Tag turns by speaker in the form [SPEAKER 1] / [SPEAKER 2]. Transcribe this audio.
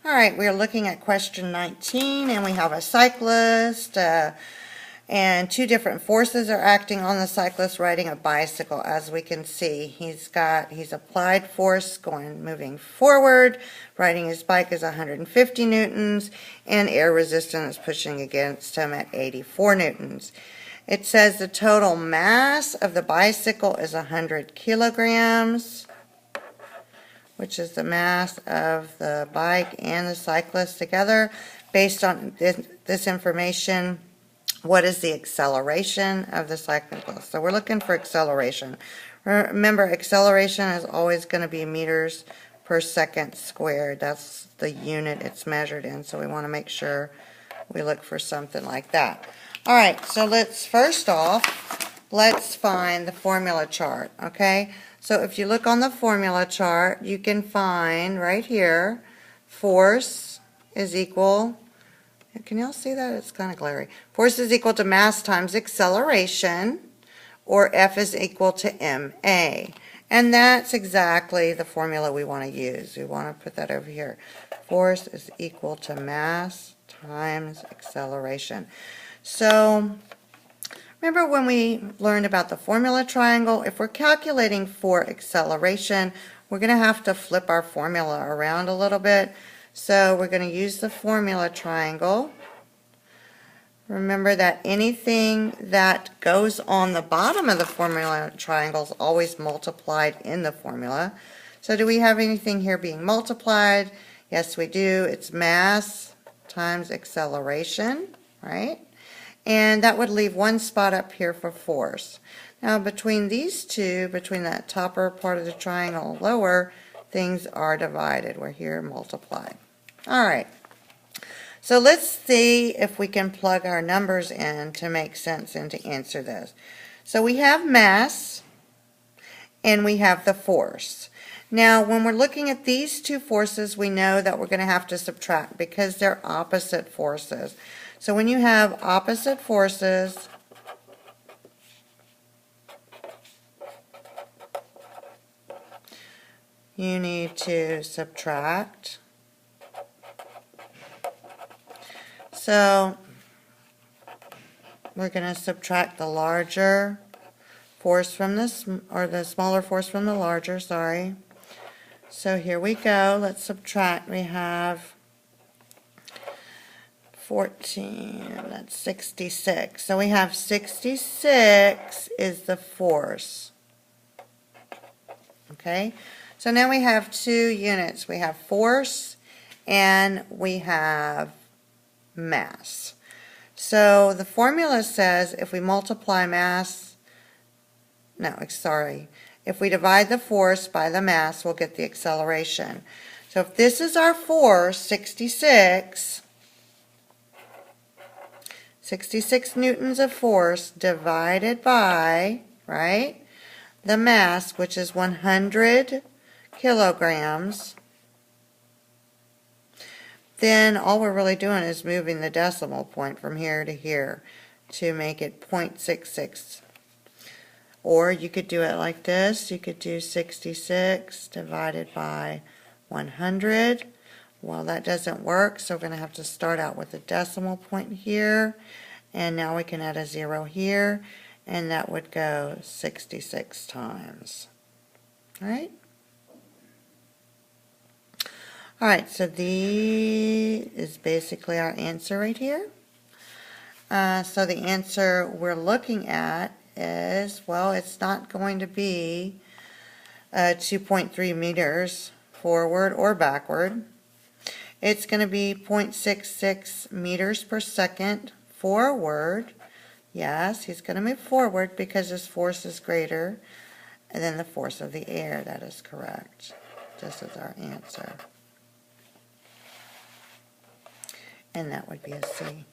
[SPEAKER 1] All right, we're looking at question 19, and we have a cyclist, and two different forces are acting on the cyclist riding a bicycle. As we can see, he's applied force moving forward. Riding his bike is 150 newtons, and air resistance is pushing against him at 84 newtons. It says the total mass of the bicycle is 100 kilograms, which is the mass of the bike and the cyclist together. Based on this information, what is the acceleration of the cyclist? So we're looking for acceleration. Remember, acceleration is always going to be meters per second squared. That's the unit it's measured in, so we want to make sure we look for something like that. All right, so let's find the formula chart, okay? So if you look on the formula chart, you can find right here, force is equal, can y'all see that? It's kind of glary. Force is equal to mass times acceleration, or F is equal to ma. And that's exactly the formula we want to use. We want to put that over here. Force is equal to mass times acceleration. So remember when we learned about the formula triangle? If we're calculating for acceleration, we're going to have to flip our formula around a little bit. So we're going to use the formula triangle. Remember that anything that goes on the bottom of the formula triangle is always multiplied in the formula. So do we have anything here being multiplied? Yes, we do. It's mass times acceleration, right? And that would leave one spot up here for force. Now between these two, between that topper part of the triangle and lower, things are divided. We're here multiplied. All right. So let's see if we can plug our numbers in to make sense and to answer this. So we have mass and we have the force. Now when we're looking at these two forces, we know that we're going to have to subtract because they're opposite forces. So when you have opposite forces, you need to subtract. So we're going to subtract the larger force from this, or the smaller force from the larger, sorry. So here we go. Let's subtract. We have 14, that's 66. So we have 66 is the force. Okay? So now we have two units. We have force and we have mass. So the formula says if we multiply mass, if we divide the force by the mass, we'll get the acceleration. So if this is our force, 66 newtons of force divided by, right, the mass, which is 100 kilograms, then all we're really doing is moving the decimal point from here to here to make it 0.66. Or you could do it like this. You could do 66 divided by 100. Well, that doesn't work, so we're going to have to start out with a decimal point here. And now we can add a 0 here, and that would go 66 times. All right? All right, so this is basically our answer right here. So the answer we're looking at is, well, it's not going to be 2.3 meters forward or backward. It's going to be 0.66 meters per second forward. Yes, he's going to move forward because his force is greater than the force of the air. That is correct. This is our answer. And that would be a C.